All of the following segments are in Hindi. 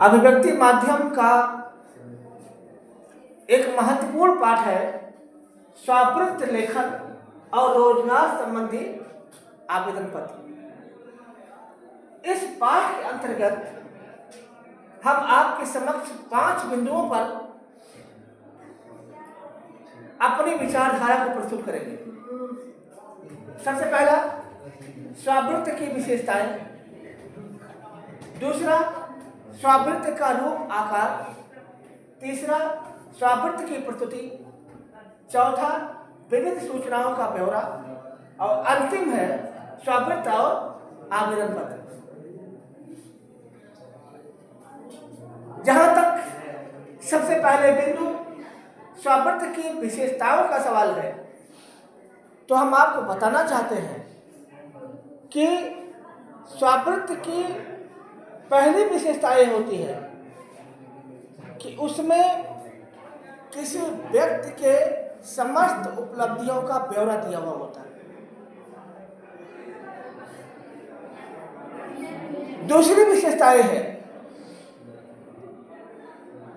अभिव्यक्ति माध्यम का एक महत्वपूर्ण पाठ है स्वावृत्त लेखन और रोजगार संबंधी आवेदन पत्र। इस पाठ के अंतर्गत हम आपके समक्ष 5 बिंदुओं पर अपनी विचारधारा को प्रस्तुत करेंगे। सबसे पहला, स्वावृत्त की विशेषताएं। दूसरा, स्वावृत्त का रूप आकार। तीसरा, स्वावृत्त की प्रस्तुति। चौथा, विविध सूचनाओं का ब्यौरा। और अंतिम है स्वावृत्त और आवेदन पत्र। जहां तक सबसे पहले बिंदु स्वावृत्त की विशेषताओं का सवाल है, तो हम आपको बताना चाहते हैं कि स्वावृत्त की पहली विशेषताएं होती है कि उसमें किसी व्यक्ति के समस्त उपलब्धियों का ब्यौरा दिया हुआ होता है। दूसरी विशेषताएं है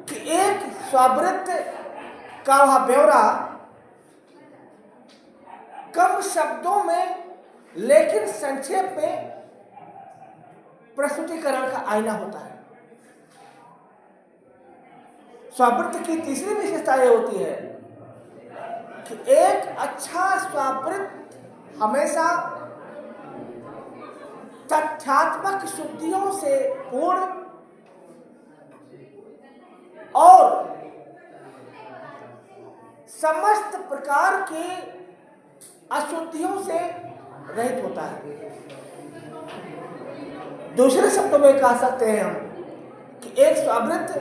कि एक स्वावृत्त का वह ब्यौरा कम शब्दों में लेकिन संक्षेप में प्रस्तुतिकरण का आईना होता है। स्वावृत्त की तीसरी विशेषता यह होती है कि एक अच्छा स्वावृत्त हमेशा तथ्यात्मक शुद्धियों से पूर्ण और समस्त प्रकार की अशुद्धियों से रहित होता है। दूसरे शब्दों में कह सकते हैं हम कि एक स्वावृत्त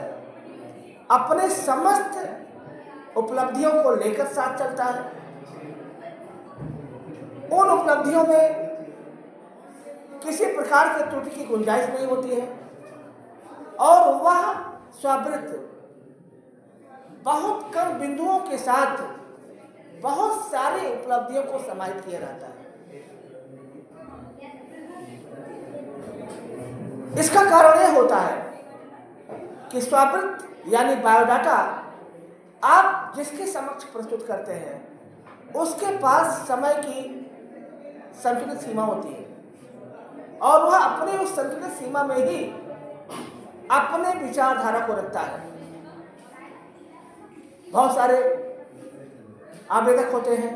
अपने समस्त उपलब्धियों को लेकर साथ चलता है। उन उपलब्धियों में किसी प्रकार की त्रुटि की गुंजाइश नहीं होती है और वह स्वावृत्त बहुत कम बिंदुओं के साथ बहुत सारी उपलब्धियों को समाहित किया रहता है। इसका कारण यह होता है कि स्वावृत्त यानी बायोडाटा आप जिसके समक्ष प्रस्तुत करते हैं उसके पास समय की संतुलित सीमा होती है और वह अपने उस संतुलित सीमा में ही अपने विचारधारा को रखता है। बहुत सारे आवेदक होते हैं,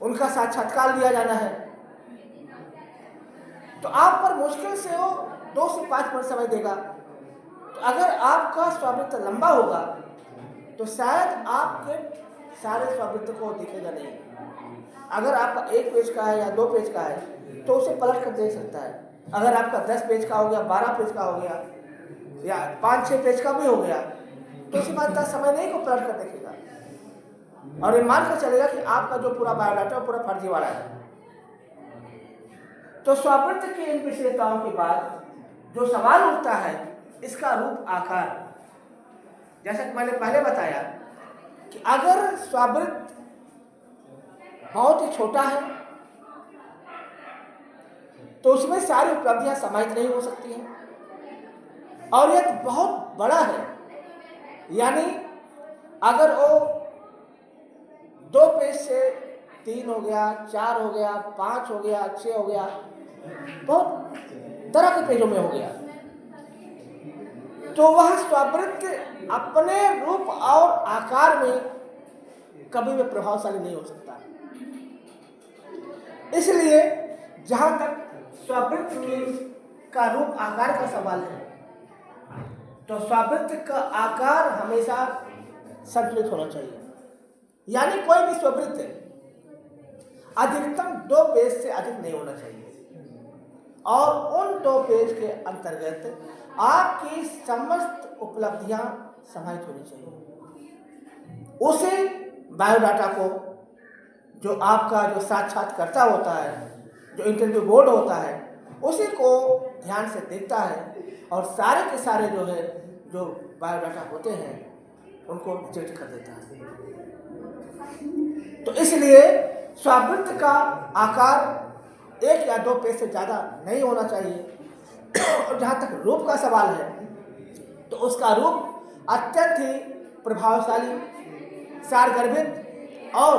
उनका साक्षात्कार लिया जाना है, तो आप पर मुश्किल से वो 2 से 5 मिनट समय देगा। तो अगर आपका स्वावृत्त लंबा होगा तो शायद आपके सारे स्वावृत्त को दिखेगा नहीं। अगर आपका 1 पेज का है या 2 पेज का है तो उसे पलट कर देख सकता है। अगर आपका 10 पेज का हो गया, 12 पेज का हो गया या 5-6 पेज का भी हो गया तो इसी बात का समय नहीं को पलट कर देखेगा और ये मान कर चलेगा कि आपका जो पूरा बायोडाटा पूरा फर्जीवाड़ा है। तो स्वावृत्त की इन विशेषताओं के बाद जो सवाल उठता है इसका रूप आकार। जैसा कि मैंने पहले बताया कि अगर स्वावृत्त बहुत ही छोटा है तो उसमें सारी उपलब्धियां समाहित नहीं हो सकती हैं और यह बहुत बड़ा है, यानी अगर वो 2 पेज से 3 हो गया, 4 हो गया, 5 हो गया, 6 हो गया, बहुत तरह के पेजों में हो गया, तो वह स्वावृत्त अपने रूप और आकार में कभी भी प्रभावशाली नहीं हो सकता। इसलिए जहां तक स्वावृत्त का रूप आकार का सवाल है तो स्वावृत्त का आकार हमेशा संतुलित होना चाहिए, यानी कोई भी स्वावृत्त अधिकतम 2 पेज से अधिक नहीं होना चाहिए और उन 2 पेज के अंतर्गत आपकी समस्त उपलब्धियां समाहित होनी चाहिए। उसे बायोडाटा को जो आपका जो साक्षात्कारकर्ता होता है, जो इंटरव्यू बोर्ड होता है, उसी को ध्यान से देखता है और सारे के सारे जो है जो बायोडाटा होते हैं उनको रिजेक्ट कर देता है। तो इसलिए स्वावृत्त का आकार 1 या 2 पेज से ज़्यादा नहीं होना चाहिए और जहाँ तक रूप का सवाल है तो उसका रूप अत्यंत ही प्रभावशाली, सारगर्भित और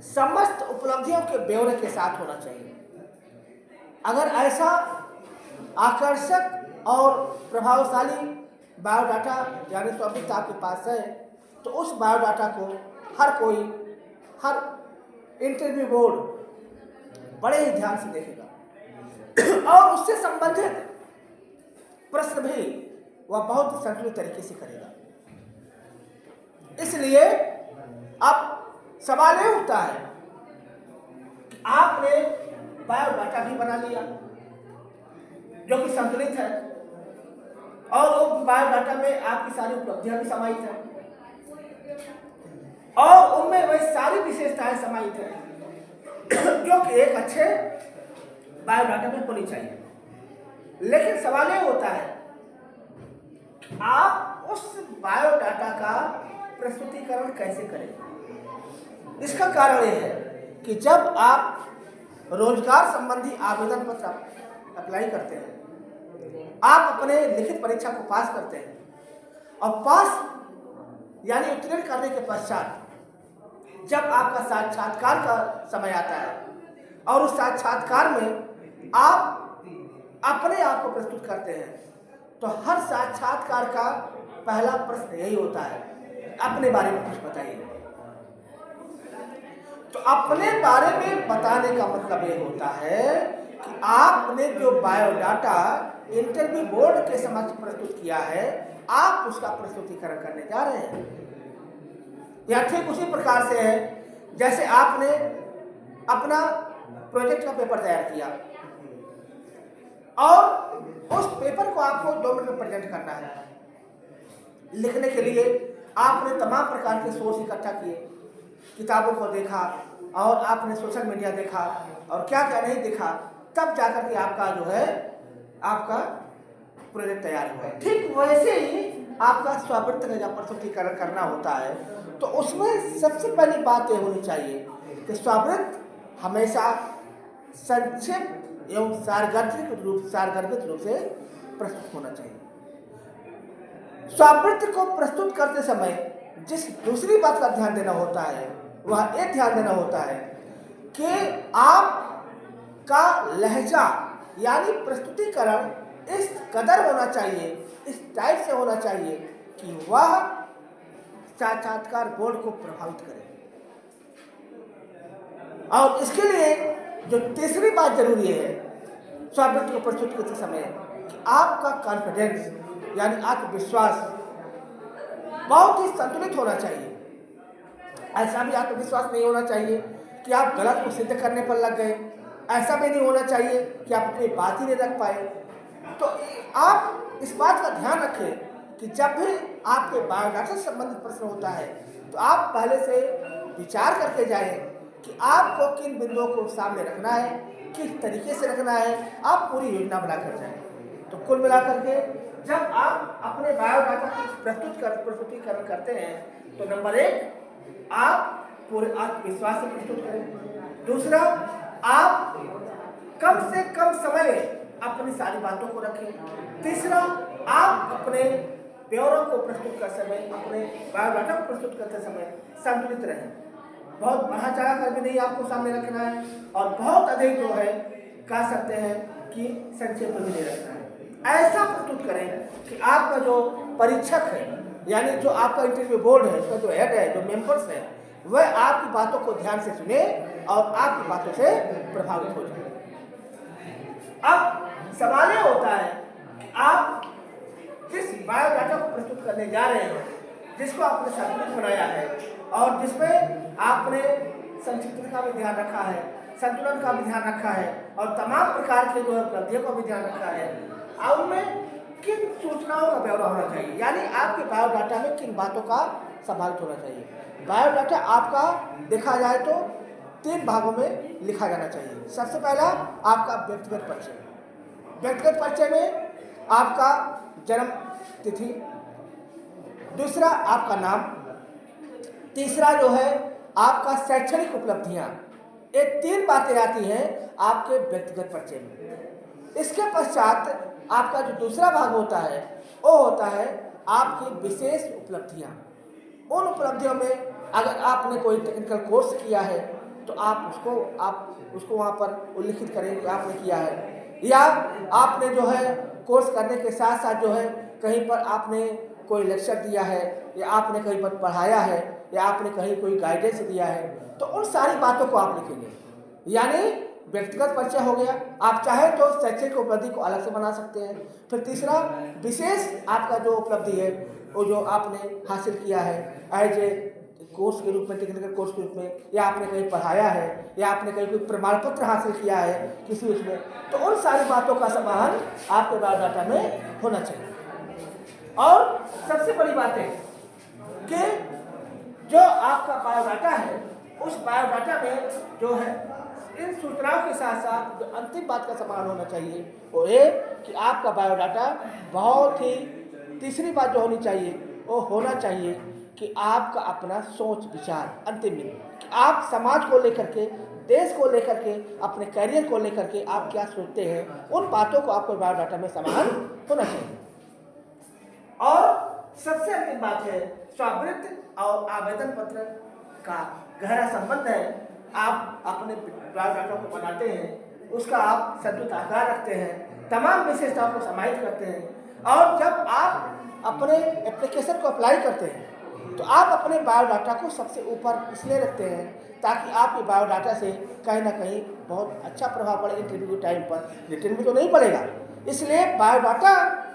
समस्त उपलब्धियों के ब्यौरे के साथ होना चाहिए। अगर ऐसा आकर्षक और प्रभावशाली बायोडाटा यानी स्वामित्व आपके पास है तो उस बायोडाटा को हर इंटरव्यू बोर्ड बड़े ही ध्यान से देखेगा और उससे संबंधित प्रश्न भी वह बहुत संतुलित तरीके से करेगा। इसलिए अब सवाल ये उठता है कि आपने बायोडाटा भी बना लिया जो कि संतुलित है और उस बायोडाटा में आपकी सारी उपलब्धियां भी समाहित हैं और उनमें वही सारी विशेषताएं समाहित हैं जो कि एक अच्छे बायोडाटा में होनी चाहिए। लेकिन सवाल ये होता है आप उस बायोडाटा का प्रस्तुतिकरण कैसे करें। इसका कारण यह है कि जब आप रोजगार संबंधी आवेदन पत्र अप्लाई करते हैं, आप अपने लिखित परीक्षा को पास करते हैं और पास यानी उत्तीर्ण करने के पश्चात जब आपका साक्षात्कार का समय आता है और उस साक्षात्कार में आप अपने आप को प्रस्तुत करते हैं तो हर साक्षात्कार का पहला प्रश्न यही होता है, अपने बारे में कुछ बताइए। तो अपने बारे में बताने का मतलब ये होता है कि आपने जो बायोडाटा इंटरव्यू बोर्ड के समक्ष प्रस्तुत किया है आप उसका प्रस्तुतिकरण करने जा रहे हैं। यह ठीक उसी प्रकार से है जैसे आपने अपना प्रोजेक्ट का पेपर तैयार किया और उस पेपर को आपको 2 मिनट में प्रेजेंट करना है। लिखने के लिए आपने तमाम प्रकार के सोर्स इकट्ठा किए, किताबों को देखा और आपने सोशल मीडिया देखा और क्या क्या नहीं देखा, तब जाकर के आपका जो है आपका प्रोजेक्ट तैयार हुआ। ठीक वैसे ही आपका स्वावृत्त का जब प्रस्तुतिकरण करना होता है तो उसमें सबसे पहली बात यह होनी चाहिए कि स्वावृत्त हमेशा संक्षिप्त एवं सारगर्भित रूप से प्रस्तुत होना चाहिए। स्वावृत्त को प्रस्तुत करते समय जिस दूसरी बात का ध्यान देना होता है वह यह ध्यान देना होता है कि आपका लहजा यानी प्रस्तुतिकरण इस कदर होना चाहिए, इस टाइप से होना चाहिए कि वह साक्षात्कार बोर्ड को प्रभावित करे। और इसके लिए जो तीसरी बात जरूरी है स्वावृत्त को प्रस्तुत करते समय कि आपका कॉन्फिडेंस यानी आत्मविश्वास बहुत ही संतुलित होना चाहिए। ऐसा भी आत्मविश्वास नहीं होना चाहिए कि आप गलत को सिद्ध करने पर लग गए, ऐसा भी नहीं होना चाहिए कि आप अपनी बात ही नहीं रख पाए। तो आप इस बात का ध्यान रखें कि जब भी आपके बायोडाटा से संबंधित प्रश्न होता है तो आप पहले से विचार करके जाएं कि आपको किन बिंदुओं को सामने रखना है, किस तरीके से रखना है, आप पूरी योजना बनाकर जाएं। तो कुल मिलाकर के जब आप अपने बायोडाटा को प्रस्तुतिकरण करते हैं तो नंबर 1 आप पूरे आत्मविश्वास से प्रस्तुत करें। दूसरा, आप कम से कम समय में अपनी सारी बातों को रखें। तीसरा, आप अपने ब्यौरों को प्रस्तुत करते समय, अपने बायोडाटा को प्रस्तुत करते समय संतुलित रहें। बहुत बढ़ा चढ़ा कर भी नहीं आपको सामने रखना है और बहुत अधिक जो है कह सकते हैं कि संक्षेप में भी नहीं रखना है। ऐसा प्रस्तुत करें कि आपका जो परीक्षक है यानी जो आपका इंटरव्यू बोर्ड है, उसका जो हेड है, जो मेंबर्स है, वह आपकी बातों को ध्यान से सुने और आपकी बातों से प्रभावित हो जाए। अब सवाल ये होता है कि आप जिस बायोडाटा को प्रस्तुत करने जा रहे हैं, जिसको आपने संतुलित बनाया है और जिसमें आपने संक्षिप्तता का भी ध्यान रखा है, संतुलन का भी ध्यान रखा है और तमाम प्रकार के जो है उपलब्धियों का भी ध्यान रखा है, और उनमें किन सूचनाओं का ब्यौरा होना चाहिए, यानी आपके बायोडाटा में किन बातों का समाहित होना चाहिए। बायोडाटा आपका देखा जाए तो 3 भागों में लिखा जाना चाहिए। सबसे पहला आपका व्यक्तिगत परिचय। व्यक्तिगत परिचय में आपका जन्म तिथि, दूसरा आपका नाम, तीसरा जो है आपका शैक्षणिक उपलब्धियां। ये 3 बातें आती हैं आपके व्यक्तिगत परिचय में। इसके पश्चात आपका जो दूसरा भाग होता है वो होता है आपकी विशेष उपलब्धियाँ। उन उपलब्धियों में अगर आपने कोई टेक्निकल कोर्स किया है तो आप उसको वहाँ पर उल्लिखित करें कि आपने किया है, या आपने जो है कोर्स करने के साथ साथ जो है कहीं पर आपने कोई लेक्चर दिया है, या आपने कहीं पर पढ़ाया है, या आपने कहीं कोई गाइडेंस दिया है, तो उन सारी बातों को आप लिखेंगे। यानी व्यक्तिगत परिचय हो गया, आप चाहे तो शैक्षिक उपलब्धि को अलग से बना सकते हैं। फिर तीसरा विशेष आपका जो उपलब्धि है वो जो आपने हासिल किया है एज ए कोर्स के रूप में, टेक्निकल कोर्स के रूप में, या आपने कहीं पढ़ाया है, या आपने कहीं कोई प्रमाण पत्र हासिल किया है किसी उसमें, तो उन सारी बातों का समाधान आपके बायोडाटा में होना चाहिए। और सबसे बड़ी बात है कि जो आपका बायोडाटा है उस बायोडाटा में जो है इन सूचनाओं के साथ साथ जो अंतिम बात का समाधान होना चाहिए वो ये कि आपका बायोडाटा बहुत ही, तीसरी बात जो होनी चाहिए वो होना चाहिए कि आपका अपना सोच विचार अंतिम में, कि आप समाज को लेकर के, देश को लेकर के, अपने करियर को लेकर के आप क्या सोचते हैं, उन बातों को आपको बायोडाटा में समाधान होना चाहिए। और सबसे अंतिम बात है स्वावृत्ति और आवेदन पत्र का गहरा संबंध है। आप अपने बायोडाटा को बनाते हैं, उसका आप संतुलित आकार रखते हैं, तमाम विशेषताओं को समाहित करते हैं, और जब आप अपने एप्लीकेशन को अप्लाई करते हैं तो आप अपने बायोडाटा को सबसे ऊपर इसलिए रखते हैं ताकि आपके बायोडाटा से कहीं ना कहीं बहुत अच्छा प्रभाव पड़े इंटरव्यू के टाइम पर। रिटर्न में तो नहीं पड़ेगा, इसलिए बायोडाटा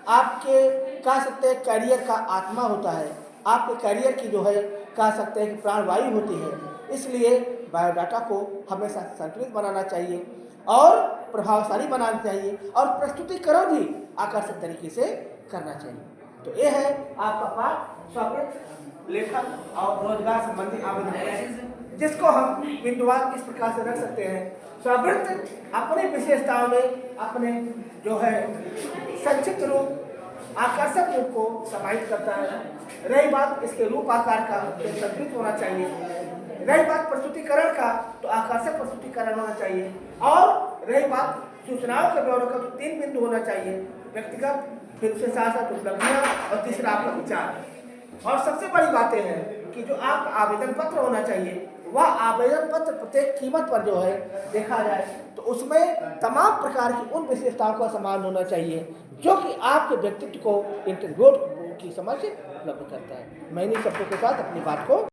आपके कह सकते हैं करियर का आत्मा होता है, आपके करियर की जो है कह सकते हैं कि प्राणवायु होती है। इसलिए बायोडाटा को हमेशा संतुलित बनाना चाहिए और प्रभावशाली बनाना चाहिए, और प्रस्तुतिकरण भी आकर्षक तरीके से करना चाहिए। तो ये है आपका पाठ स्वावृत्त लेखन और रोजगार संबंधी आवेदन, जिसको हम बिंदुवार इस प्रकार से रख सकते हैं। स्वावृत्त अपनी विशेषताओं में अपने जो है संक्षिप्त रूप, आकर्षक रूप को समाहित करता है। रही बात इसके रूप आकार का तो संतुलित होना चाहिए, रही बात प्रस्तुतिकरण का तो आकर्षक प्रस्तुतिकरण होना चाहिए, और रही बात सूचनाओं के ब्यौरे का तो 3 बिंदु होना चाहिए, व्यक्तिगत, फिर उसके साथ साथ उपलब्धियाँ, और तीसरा आपका विचार। और सबसे बड़ी बातें हैं कि जो आपका आवेदन पत्र होना चाहिए वह आवेदन पत्र प्रत्येक कीमत पर जो है देखा जाए तो उसमें तमाम प्रकार की उन विशेषताओं का समाधान होना चाहिए जो कि आपके व्यक्तित्व को इंटरव्यू की समझ उपलब्ध करता है। मैं इन्हीं शब्दों के साथ अपनी बात को